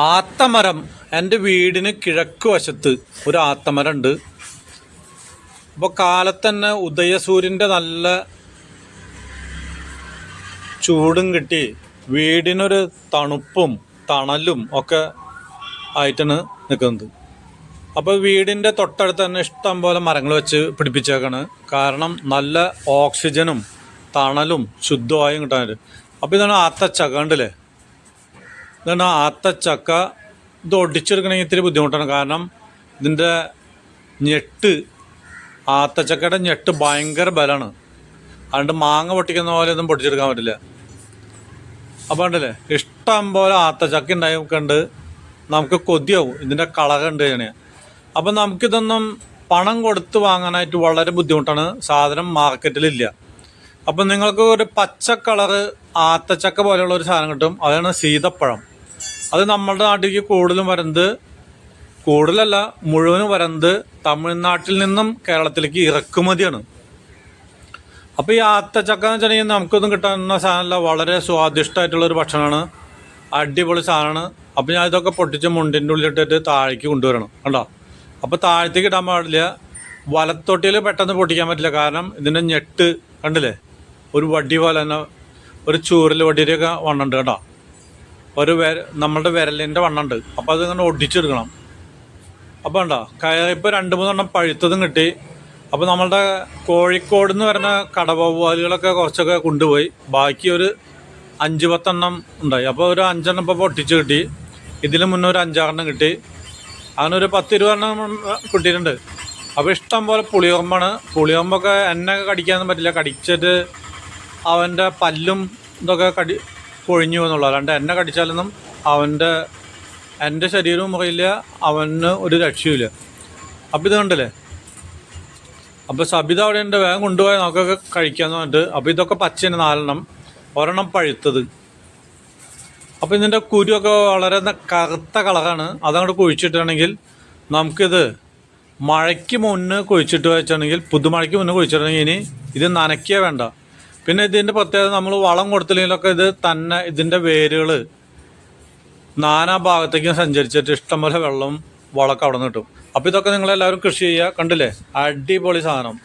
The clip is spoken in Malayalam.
ആത്തമരം എൻ്റെ വീടിന് കിഴക്ക് വശത്ത് ഒരു ആത്തമരം ഉണ്ട്. അപ്പോൾ കാലത്ത് തന്നെ ഉദയസൂര്യൻ്റെ നല്ല ചൂടും കിട്ടി വീടിനൊരു തണുപ്പും തണലും ഒക്കെ ആയിട്ടാണ് നിൽക്കുന്നത്. അപ്പോൾ വീടിൻ്റെ തൊട്ടടുത്ത് തന്നെ ഇഷ്ടം പോലെ മരങ്ങൾ വെച്ച് പിടിപ്പിച്ചേക്കാണ്. കാരണം നല്ല ഓക്സിജനും തണലും ശുദ്ധവായും കിട്ടാൻ. അപ്പോൾ ഇതാണ് ആത്തച്ചക്ക, കണ്ടില്ലേ? ഇതാണ് ആത്തച്ചക്ക. ഇത് ഒടിച്ചെടുക്കണമെങ്കിൽ ഇത്തിരി ബുദ്ധിമുട്ടാണ്. കാരണം ഇതിൻ്റെ ഞെട്ട്, ആത്തച്ചക്കയുടെ ഞെട്ട് ഭയങ്കര ബലമാണ്. അതുകൊണ്ട് മാങ്ങ പൊട്ടിക്കുന്ന പോലെ ഒന്നും പൊട്ടിച്ചെടുക്കാൻ പറ്റില്ല. അപ്പോൾ ഉണ്ടല്ലേ ഇഷ്ടം പോലെ ആത്തച്ചക്ക ഉണ്ടായി കണ്ട് നമുക്ക് കൊതിയാവും ഇതിൻ്റെ കളർ കണ്ട് കഴിഞ്ഞാൽ. അപ്പം നമുക്കിതൊന്നും പണം കൊടുത്ത് വാങ്ങാനായിട്ട് വളരെ ബുദ്ധിമുട്ടാണ്. സാധനം മാർക്കറ്റിലില്ല. അപ്പം നിങ്ങൾക്ക് ഒരു പച്ച കളറ് ആത്തച്ചക്ക പോലെയുള്ള ഒരു സാധനം കിട്ടും. അതാണ് സീതപ്പഴം. അത് നമ്മളുടെ നാട്ടിലേക്ക് കൂടുതലല്ല മുഴുവനും വരുന്നത് തമിഴ്നാട്ടിൽ നിന്നും കേരളത്തിലേക്ക് ഇറക്കുമതിയാണ്. അപ്പോൾ ഈ ആത്തച്ചക്ക എന്ന് വെച്ചിട്ടുണ്ടെങ്കിൽ നമുക്കൊന്നും കിട്ടാവുന്ന സാധനമല്ല. വളരെ സ്വാദിഷ്ടമായിട്ടുള്ളൊരു ഭക്ഷണമാണ്. അടിപൊളി സാധനമാണ്. അപ്പോൾ ഞാൻ ഇതൊക്കെ പൊട്ടിച്ച് മുണ്ടിൻ്റെ ഉള്ളിലിട്ടിട്ട് താഴേക്ക് കൊണ്ടുവരണം കണ്ടോ. അപ്പോൾ താഴത്തേക്ക് ഇടാൻ പാടില്ല. വലത്തോട്ടിയിൽ പെട്ടെന്ന് പൊട്ടിക്കാൻ പറ്റില്ല. കാരണം ഇതിൻ്റെ ഞെട്ട് കണ്ടില്ലേ, ഒരു വടി പോലെ തന്നെ ഒരു ചൂരൽ വടിയുടെയൊക്കെ വണ്ണുണ്ട് കേട്ടോ. നമ്മളുടെ വിരലിൻ്റെ വണ്ണുണ്ട്. അപ്പോൾ അതിങ്ങനെ ഒടിച്ചെടുക്കണം. അപ്പോൾ ഉണ്ടോ ഇപ്പോൾ 2-3 പഴുത്തതും കിട്ടി. അപ്പോൾ നമ്മളുടെ കോഴിക്കോട് നിന്ന് വരുന്ന കടവവ്വാലുകളൊക്കെ കുറച്ചൊക്കെ കൊണ്ടുപോയി. ബാക്കി ഒരു 5-10 ഉണ്ടായി. അപ്പോൾ ഒരു 5 ഇപ്പോൾ പൊട്ടിച്ച് കിട്ടി. ഇതിന് മുന്നേ ഒരു 5-6 കിട്ടി. അങ്ങനെ ഒരു 10-20 കിട്ടിയിട്ടുണ്ട്. അപ്പോൾ ഇഷ്ടം പോലെ പുളിയോമ്പാണ്. പുളിയോമ്പൊക്കെ എന്നെ കടിക്കാനൊന്നും പറ്റില്ല. കടിച്ചിട്ട് അവൻ്റെ പല്ലും ഇതൊക്കെ പൊഴിഞ്ഞു എന്നുള്ളൂ. അല്ലാണ്ട് എന്നെ കടിച്ചാലൊന്നും എൻ്റെ ശരീരവും മുറിയില്ല, അവന് ഒരു രക്ഷയുമില്ല. അപ്പോൾ ഇത് കണ്ടില്ലേ. അപ്പോൾ സബിത അവിടെ ഉണ്ട്, വേഗം കൊണ്ടുപോയി നമുക്കൊക്കെ കഴിക്കാമെന്ന് പറഞ്ഞിട്ട്. അപ്പോൾ ഇതൊക്കെ പച്ചയാണ് 4 ഒരെണ്ണം പഴുത്തത്. അപ്പോൾ ഇതിൻ്റെ കുരുവൊക്കെ വളരെ കറുത്ത കളറാണ്. അതങ്ങോട്ട് കുഴിച്ചിട്ടുണ്ടെങ്കിൽ നമുക്കിത് മഴയ്ക്ക് മുന്നേ കുഴിച്ചിട്ട് വെച്ചിട്ടുണ്ടെങ്കിൽ, പുതുമഴയ്ക്ക് മുന്നേ കുഴിച്ചിട്ടുണ്ടെങ്കിൽ ഇനി ഇത് നനയ്ക്കേ വേണ്ട. പിന്നെ ഇതിൻ്റെ പ്രത്യേകത നമ്മൾ വളം കൊടുത്തില്ലെങ്കിലൊക്കെ ഇത് തന്നെ ഇതിൻ്റെ വേരുകൾ നാനാ ഭാഗത്തേക്കും സഞ്ചരിച്ചിട്ട് ഇഷ്ടംപോലെ വെള്ളം വളമൊക്കെ അവിടെ നിന്ന് കിട്ടും. അപ്പോൾ ഇതൊക്കെ നിങ്ങളെല്ലാവരും കൃഷി ചെയ്യുക. കണ്ടില്ലേ, അടിപൊളി സാധനം.